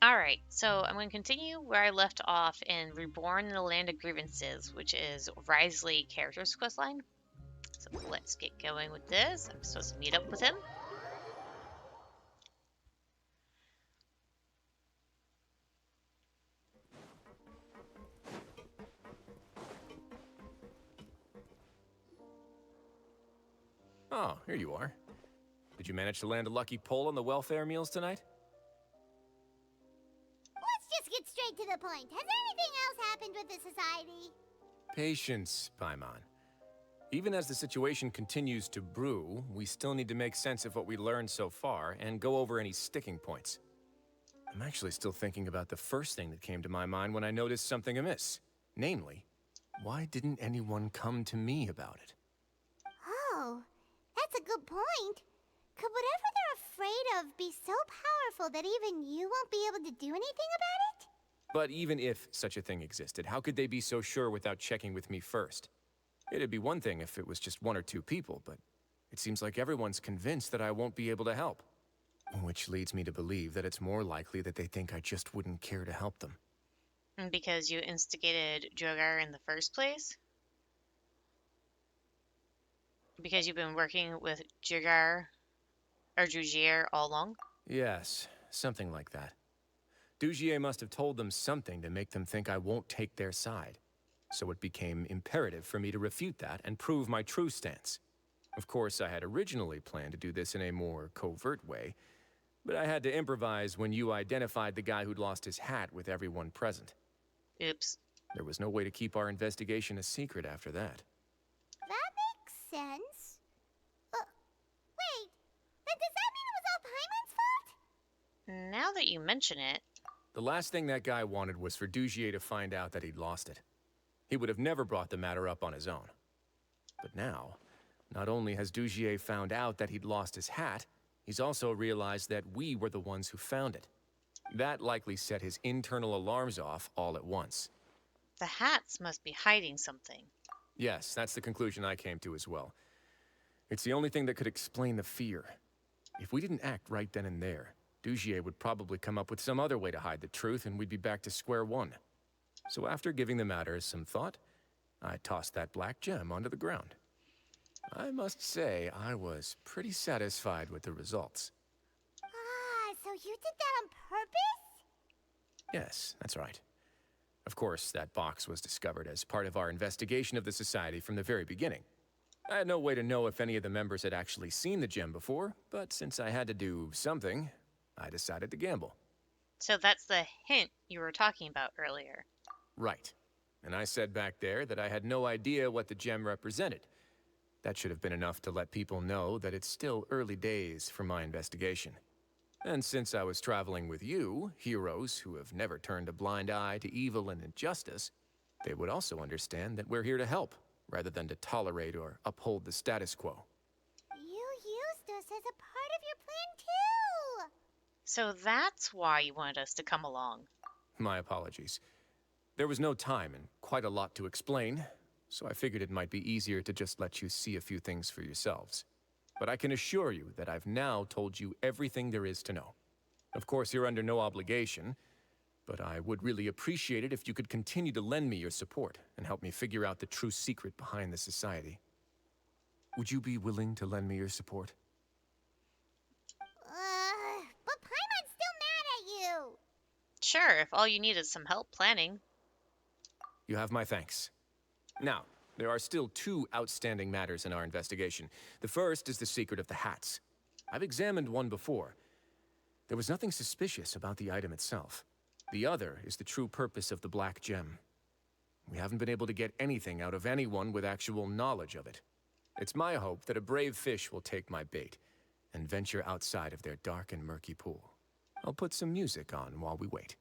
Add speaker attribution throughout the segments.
Speaker 1: Alright, so I'm going to continue where I left off in Reborn in the Land of Grievances, which is Risley character's questline. So let's get going with this. I'm supposed to meet up with him.
Speaker 2: Oh, here you are. Did you manage to land a lucky pull on the welfare meals tonight?
Speaker 3: Let's just get straight to the point. Has anything else happened with the society?
Speaker 2: Patience, Paimon. Even as the situation continues to brew, we still need to make sense of what we learned so far and go over any sticking points. I'm actually still thinking about the first thing that came to my mind when I noticed something amiss. Namely, why didn't anyone come to me about it?
Speaker 3: Oh, that's a good point. Could whatever they're afraid of be so powerful that even you won't be able to do anything about it?
Speaker 2: But even if such a thing existed, how could they be so sure without checking with me first? It'd be one thing if it was just one or two people, but it seems like everyone's convinced that I won't be able to help. Which leads me to believe that it's more likely that they think I just wouldn't care to help them.
Speaker 1: Because you instigated Jogar in the first place? Because you've been working with Jogar or Jugier all along?
Speaker 2: Yes, something like that. Dugier must have told them something to make them think I won't take their side. So it became imperative for me to refute that and prove my true stance. Of course, I had originally planned to do this in a more covert way, but I had to improvise when you identified the guy who'd lost his hat with everyone present.
Speaker 1: Oops.
Speaker 2: There was no way to keep our investigation a secret after that.
Speaker 3: That makes sense. Wait, then does that mean it was all Paimon's fault?
Speaker 1: Now that you mention it,
Speaker 2: The last thing that guy wanted was for Dugier to find out that he'd lost it. He would have never brought the matter up on his own. But now, not only has Dugier found out that he'd lost his hat, he's also realized that we were the ones who found it. That likely set his internal alarms off all at once.
Speaker 1: the hats must be hiding something.
Speaker 2: Yes, that's the conclusion I came to as well. It's the only thing that could explain the fear. If we didn't act right then and there, Dugier would probably come up with some other way to hide the truth and we'd be back to square one. So after giving the matter some thought, I tossed that black gem onto the ground. I must say, I was pretty satisfied with the results.
Speaker 3: Ah, so you did that on purpose?
Speaker 2: Yes, that's right. Of course, that box was discovered as part of our investigation of the Society from the very beginning. I had no way to know if any of the members had actually seen the gem before, but since I had to do something, I decided to gamble.
Speaker 1: So that's the hint you were talking about earlier.
Speaker 2: Right. And I said back there that I had no idea what the gem represented. That should have been enough to let people know that it's still early days for my investigation. And since I was traveling with you, heroes who have never turned a blind eye to evil and injustice, they would also understand that we're here to help, rather than to tolerate or uphold the status quo.
Speaker 3: You used us as a part of your plan too!
Speaker 1: So that's why you wanted us to come along.
Speaker 2: My apologies. There was no time and quite a lot to explain, so I figured it might be easier to just let you see a few things for yourselves. But I can assure you that I've now told you everything there is to know. Of course, you're under no obligation, but I would really appreciate it if you could continue to lend me your support and help me figure out the true secret behind the Society. Would you be willing to lend me your support?
Speaker 3: But Paimon's still mad at you!
Speaker 1: Sure, if all you need is some help planning.
Speaker 2: You have my thanks. Now, there are still two outstanding matters in our investigation. The first is the secret of the hats. I've examined one before. There was nothing suspicious about the item itself. The other is the true purpose of the black gem. We haven't been able to get anything out of anyone with actual knowledge of it. It's my hope that a brave fish will take my bait and venture outside of their dark and murky pool. I'll put some music on while we wait.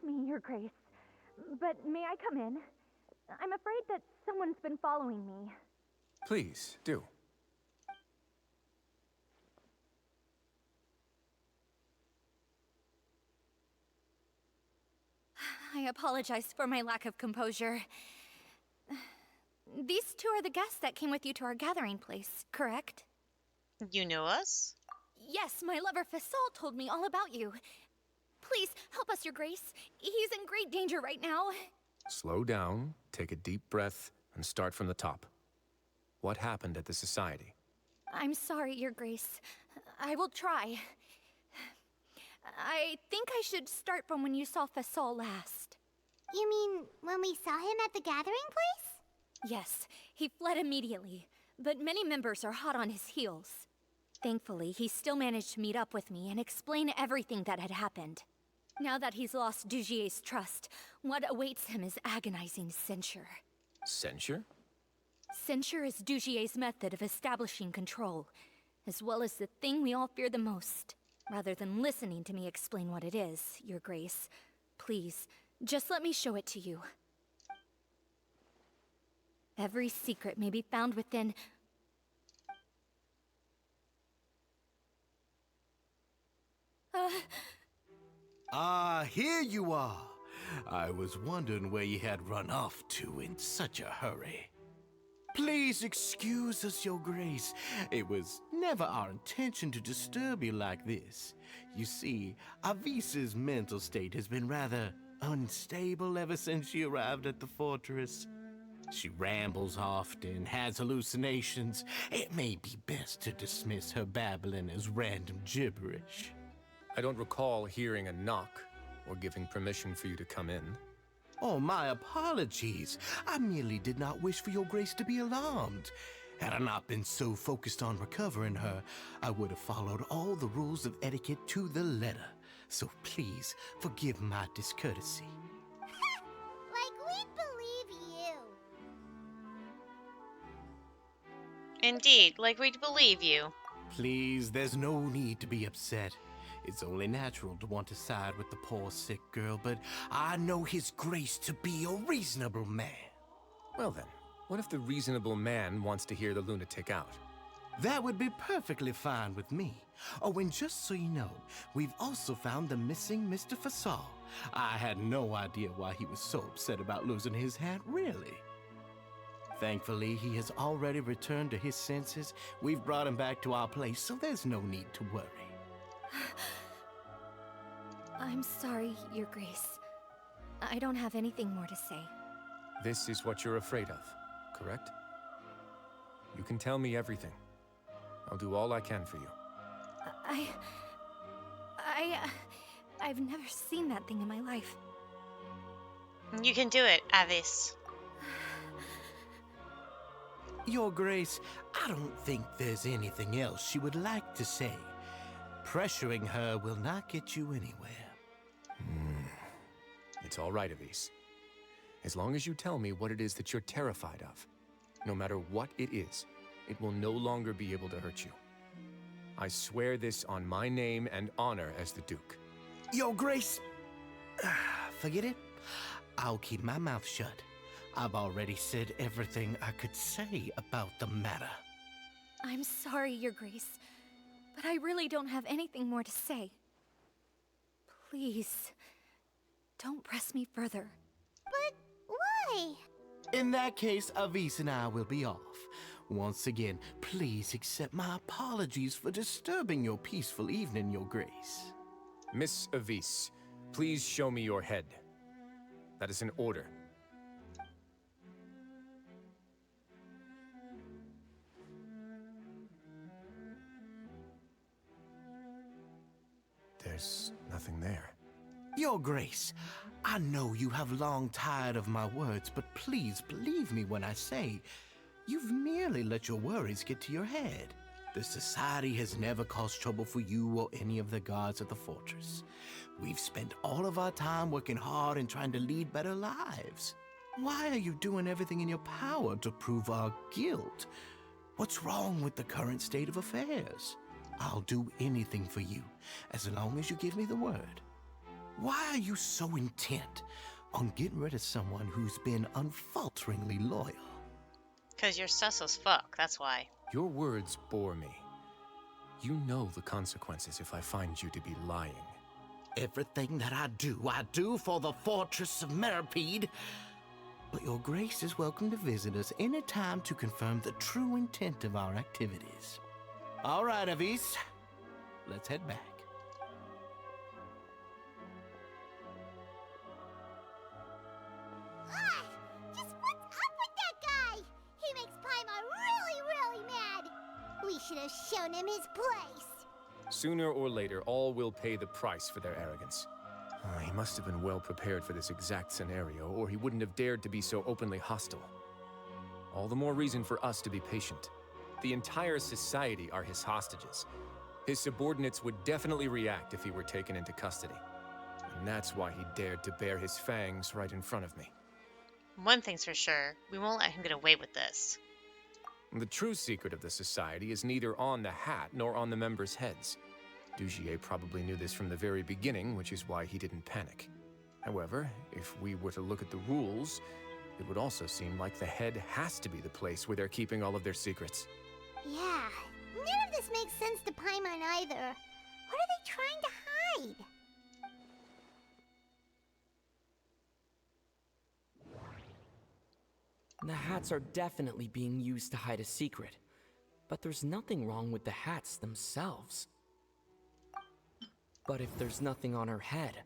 Speaker 4: me, Your Grace. But may I come in? I'm afraid that someone's been following me.
Speaker 2: Please, do.
Speaker 4: I apologize for my lack of composure. These two are the guests that came with you to our gathering place, correct?
Speaker 1: You know us?
Speaker 4: Yes, my lover Fasol told me all about you. Please, help us, Your Grace. He's in great danger right now.
Speaker 2: Slow down, take a deep breath, and start from the top. What happened at the Society?
Speaker 4: I'm sorry, Your Grace. I will try. I think I should start from when you saw Fasol last.
Speaker 3: You mean when we saw him at the gathering place?
Speaker 4: Yes, he fled immediately, but many members are hot on his heels. Thankfully, he still managed to meet up with me and explain everything that had happened. Now that he's lost Dugier's trust, what awaits him is agonizing censure.
Speaker 2: Censure?
Speaker 4: Censure is Dugier's method of establishing control, as well as the thing we all fear the most. Rather than listening to me explain what it is, Your Grace, please, just let me show it to you. Every secret may be found within...
Speaker 5: Here you are. I was wondering where you had run off to in such a hurry. Please excuse us, Your Grace. It was never our intention to disturb you like this. You see, Avisa's mental state has been rather unstable ever since she arrived at the fortress. She rambles often, has hallucinations. It may be best to dismiss her babbling as random gibberish.
Speaker 2: I don't recall hearing a knock or giving permission for you to come in.
Speaker 5: Oh, my apologies. I merely did not wish for Your Grace to be alarmed. Had I not been so focused on recovering her, I would have followed all the rules of etiquette to the letter. So please, forgive my discourtesy.
Speaker 3: Like we'd believe you.
Speaker 1: Indeed, like we'd believe you.
Speaker 5: Please, there's no need to be upset. It's only natural to want to side with the poor sick girl, but I know His Grace to be a reasonable man.
Speaker 2: Well then, what if the reasonable man wants to hear the lunatic out?
Speaker 5: That would be perfectly fine with me. Oh, and just so you know, we've also found the missing Mr. Fasol. I had no idea why he was so upset about losing his hat, really. Thankfully, he has already returned to his senses. We've brought him back to our place, so there's no need to worry.
Speaker 4: I'm sorry, Your Grace. I don't have anything more to say.
Speaker 2: This is what you're afraid of, correct? You can tell me everything. I'll do all I can for you.
Speaker 4: I've never seen that thing in my life.
Speaker 1: You can do it, Avis.
Speaker 5: Your Grace, I don't think there's anything else she would like to say. Pressuring her will not get you anywhere.
Speaker 2: It's all right, Avis. As long as you tell me what it is that you're terrified of, no matter what it is, it will no longer be able to hurt you. I swear this on my name and honor as the Duke.
Speaker 5: Your Grace, forget it. I'll keep my mouth shut. I've already said everything I could say about the matter.
Speaker 4: I'm sorry, Your Grace, but I really don't have anything more to say. Please, don't press me further.
Speaker 3: But why?
Speaker 5: In that case, Avis and I will be off. Once again, please accept my apologies for disturbing your peaceful evening, Your Grace.
Speaker 2: Miss Avis, please show me your head. That is an order. There's nothing there.
Speaker 5: Your Grace, I know you have long tired of my words, but please believe me when I say you've merely let your worries get to your head. The Society has never caused trouble for you or any of the guards at the fortress. We've spent all of our time working hard and trying to lead better lives. Why are you doing everything in your power to prove our guilt? What's wrong with the current state of affairs? I'll do anything for you, as long as you give me the word. Why are you so intent on getting rid of someone who's been unfalteringly loyal?
Speaker 1: 'Cause you're sus as fuck, that's why.
Speaker 2: Your words bore me. You know the consequences if I find you to be lying.
Speaker 5: Everything that I do for the Fortress of Meripede. But your grace is welcome to visit us anytime to confirm the true intent of our activities. All right, Avis. Let's head back.
Speaker 3: Ah, just what's up with that guy? He makes Paimon really, really mad. We should have shown him his place.
Speaker 2: Sooner or later, all will pay the price for their arrogance. He must have been well prepared for this exact scenario, or he wouldn't have dared to be so openly hostile. All the more reason for us to be patient. The entire society are his hostages. His subordinates would definitely react if he were taken into custody. And that's why he dared to bare his fangs right in front of me.
Speaker 1: One thing's for sure, we won't let him get away with this.
Speaker 2: The true secret of the society is neither on the hat nor on the members' heads. Dugier probably knew this from the very beginning, which is why he didn't panic. However, if we were to look at the rules, it would also seem like the head has to be the place where they're keeping all of their secrets.
Speaker 3: Yeah, none of this makes sense to Paimon either. What are they trying to hide?
Speaker 6: The hats are definitely being used to hide a secret. But there's nothing wrong with the hats themselves. But if there's nothing on her head,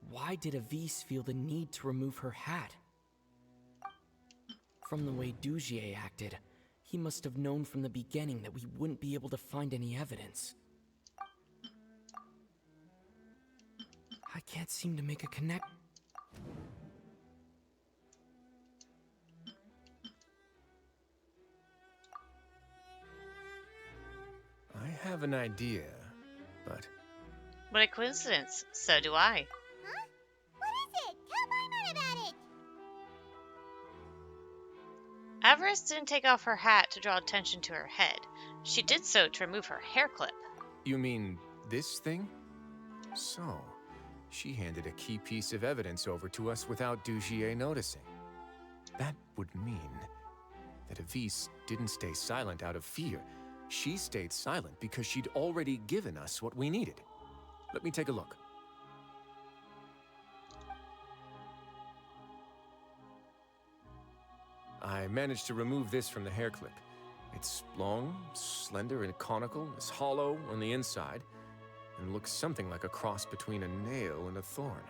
Speaker 6: why did Avis feel the need to remove her hat? From the way Dugier acted, he must have known from the beginning that we wouldn't be able to find any evidence. I can't seem to make a connect.
Speaker 2: I have an idea, but...
Speaker 1: What a coincidence. So do I.
Speaker 3: Huh? What is it? Tell Paimon about it!
Speaker 1: Avarice didn't take off her hat to draw attention to her head. She did so to remove her hair clip.
Speaker 2: You mean this thing? So, she handed a key piece of evidence over to us without Dugier noticing. That would mean that Avis didn't stay silent out of fear. She stayed silent because she'd already given us what we needed. Let me take a look. I managed to remove this from the hair clip. It's long, slender, and conical, it's hollow on the inside, and looks something like a cross between a nail and a thorn.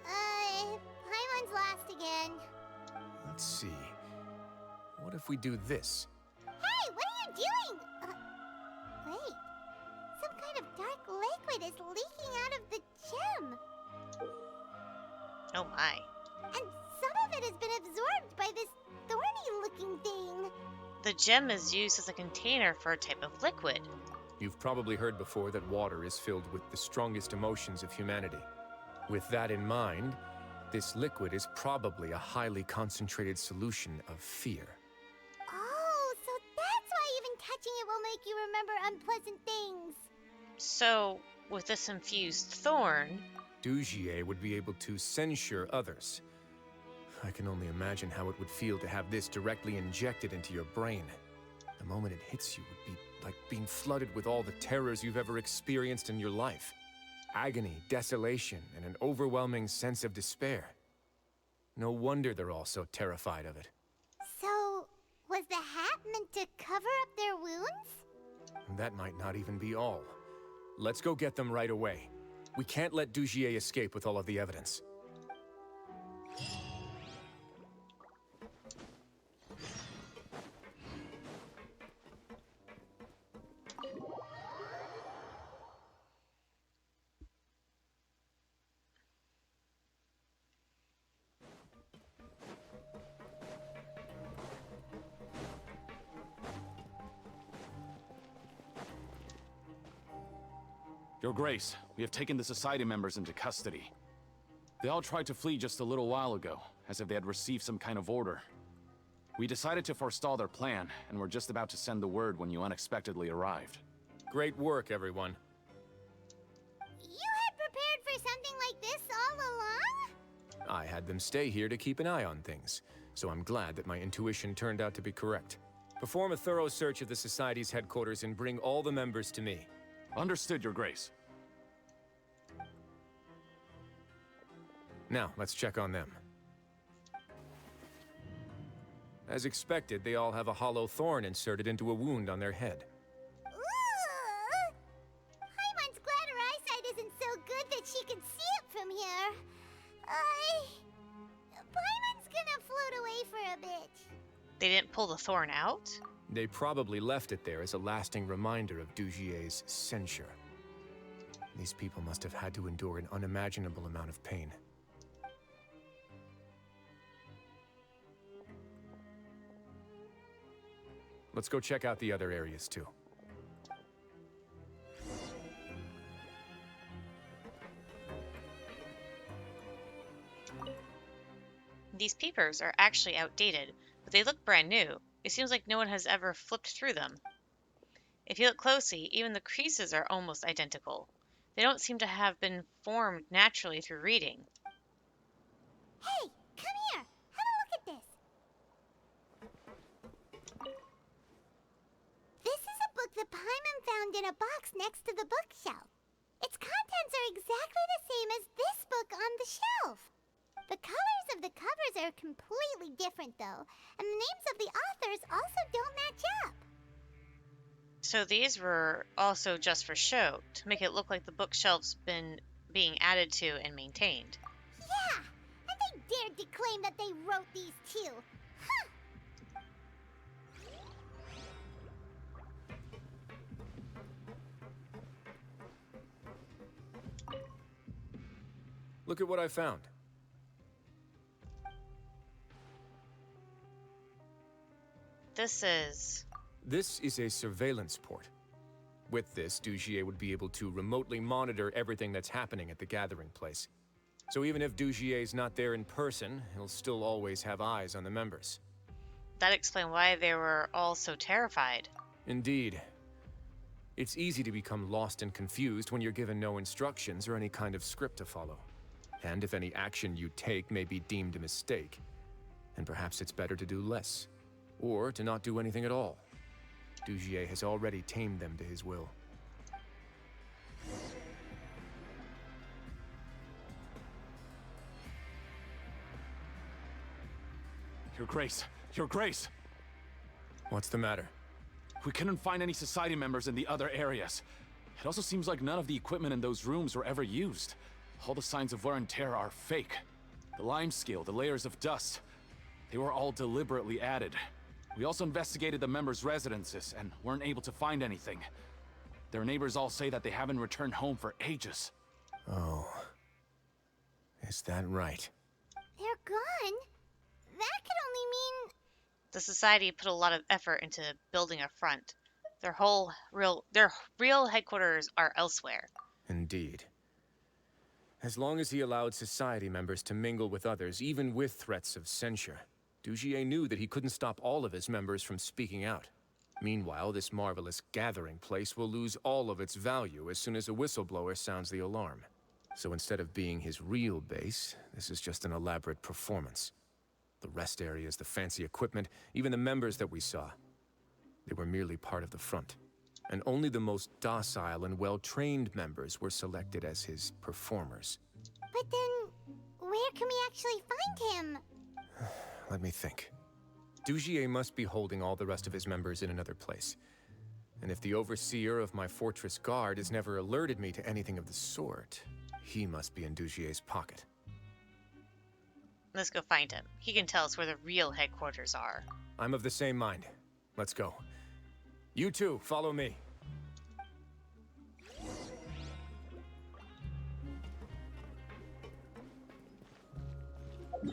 Speaker 3: Paimon's lost again.
Speaker 2: Let's see. What if we do this?
Speaker 3: Hey, what are you doing? Wait. Some kind of dark liquid is leaking out of the gem.
Speaker 1: Oh my.
Speaker 3: And some of it has been absorbed by this thorny-looking thing.
Speaker 1: The gem is used as a container for a type of liquid.
Speaker 2: You've probably heard before that water is filled with the strongest emotions of humanity. With that in mind, this liquid is probably a highly concentrated solution of fear.
Speaker 3: Oh, so that's why even touching it will make you remember unpleasant things.
Speaker 1: So, with this infused thorn...
Speaker 2: Dugier would be able to censure others. I can only imagine how it would feel to have this directly injected into your brain. The moment it hits you would be like being flooded with all the terrors you've ever experienced in your life. Agony, desolation, and an overwhelming sense of despair. No wonder they're all so terrified of it.
Speaker 3: So, was the hat meant to cover up their wounds?
Speaker 2: And that might not even be all. Let's go get them right away. We can't let Dugier escape with all of the evidence.
Speaker 7: Your Grace, we have taken the Society members into custody. They all tried to flee just a little while ago, as if they had received some kind of order. We decided to forestall their plan, and were just about to send the word when you unexpectedly arrived.
Speaker 2: Great work, everyone. I had them stay here to keep an eye on things, so I'm glad that my intuition turned out to be correct. Perform a thorough search of the Society's headquarters and bring all the members to me.
Speaker 7: Understood, Your Grace.
Speaker 2: Now, let's check on them. As expected, they all have a hollow thorn inserted into a wound on their head.
Speaker 3: Ooh! Paimon's glad her eyesight isn't so good that she can see it from here. Paimon's gonna float away for a bit.
Speaker 1: They didn't pull the thorn out?
Speaker 2: They probably left it there as a lasting reminder of Dugier's censure. These people must have had to endure an unimaginable amount of pain. Let's go check out the other areas, too.
Speaker 1: These papers are actually outdated, but they look brand new. It seems like no one has ever flipped through them. If you look closely, even the creases are almost identical. They don't seem to have been formed naturally through reading.
Speaker 3: Hey, come here. Have a look at this. This is a book that Paimon found in a box next to the bookshelf. Its contents are exactly the same as this book on the shelf. The colors of the covers are completely different, though, and the names of the authors also don't match up.
Speaker 1: So these were also just for show, to make it look like the bookshelf's been being added to and maintained.
Speaker 3: Yeah, and they dared to claim that they wrote these too. Huh!
Speaker 2: Look at what I found. This is a surveillance port. With this, Dugier would be able to remotely monitor everything that's happening at the gathering place. So even if Dugier's not there in person, he'll still always have eyes on the members.
Speaker 1: That explained why they were all so terrified.
Speaker 2: Indeed. It's easy to become lost and confused when you're given no instructions or any kind of script to follow. And if any action you take may be deemed a mistake, then perhaps it's better to do less. Or to not do anything at all. Dugier has already tamed them to his will.
Speaker 7: Your Grace! Your Grace!
Speaker 2: What's the matter?
Speaker 7: We couldn't find any Society members in the other areas. It also seems like none of the equipment in those rooms were ever used. All the signs of wear and tear are fake. The lime scale, the layers of dust, they were all deliberately added. We also investigated the members' residences and weren't able to find anything. Their neighbors all say that they haven't returned home for ages.
Speaker 2: Oh. Is that right?
Speaker 3: They're gone? That could only mean...
Speaker 1: The Society put a lot of effort into building a front. Their real headquarters are elsewhere.
Speaker 2: Indeed. As long as he allowed Society members to mingle with others, even with threats of censure, Dugier knew that he couldn't stop all of his members from speaking out. Meanwhile, this marvelous gathering place will lose all of its value as soon as a whistleblower sounds the alarm. So instead of being his real base, this is just an elaborate performance. The rest areas, the fancy equipment, even the members that we saw, they were merely part of the front. And only the most docile and well-trained members were selected as his performers.
Speaker 3: But then, where can we actually find him?
Speaker 2: Let me think. Dugier must be holding all the rest of his members in another place. And if the overseer of my fortress guard has never alerted me to anything of the sort, he must be in Dugier's pocket.
Speaker 1: Let's go find him. He can tell us where the real headquarters are.
Speaker 2: I'm of the same mind. Let's go. You two, follow me.
Speaker 1: I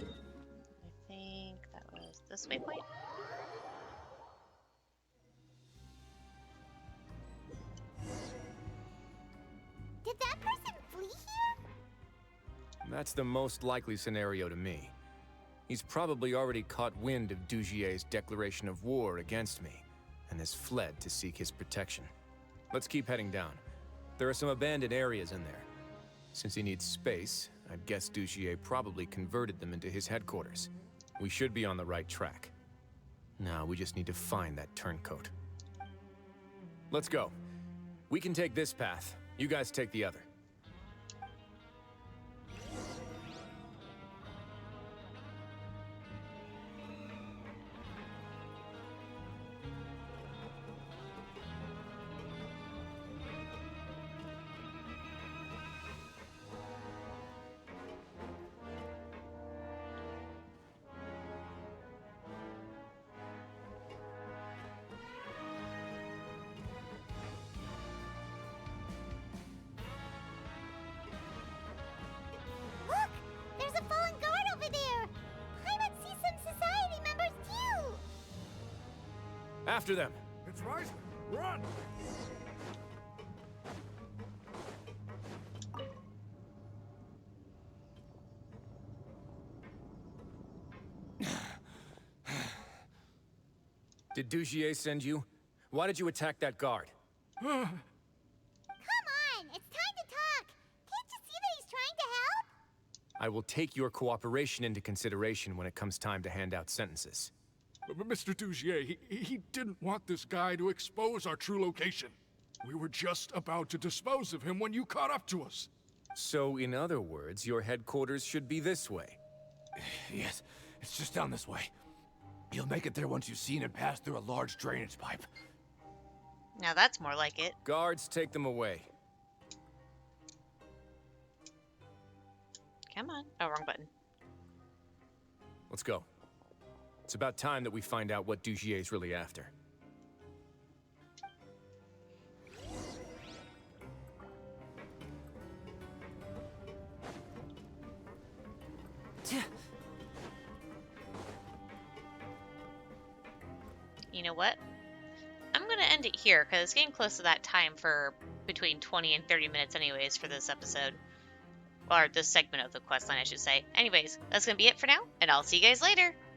Speaker 1: think that was this waypoint.
Speaker 3: Did that person flee here?
Speaker 2: That's the most likely scenario to me. He's probably already caught wind of Dugier's declaration of war against me, and has fled to seek his protection. Let's keep heading down. There are some abandoned areas in there. Since he needs space, I'd guess Dugier probably converted them into his headquarters. We should be on the right track. Now we just need to find that turncoat. Let's go. We can take this path. You guys take the other.
Speaker 3: Look! There's a fallen guard over there! Paimon sees some society members too!
Speaker 2: After them!
Speaker 8: It's right. Run!
Speaker 2: Did Dugier send you? Why did you attack that guard?
Speaker 3: Come on! It's time to talk! Can't you see that he's trying to help?
Speaker 2: I will take your cooperation into consideration when it comes time to hand out sentences.
Speaker 8: Mr. Dugier, he didn't want this guy to expose our true location. We were just about to dispose of him when you caught up to us.
Speaker 2: So, in other words, your headquarters should be this way.
Speaker 9: Yes, it's just down this way. You'll make it there once you've seen it pass through a large drainage pipe.
Speaker 1: Now that's more like it.
Speaker 2: Guards, take them away.
Speaker 1: Come on. Oh, wrong button.
Speaker 2: Let's go. It's about time that we find out what Dugier's really after.
Speaker 1: You know what? I'm going to end it here because it's getting close to that time for between 20 and 30 minutes anyways for this episode. Or this segment of the questline, I should say. Anyways, that's going to be it for now, and I'll see you guys later.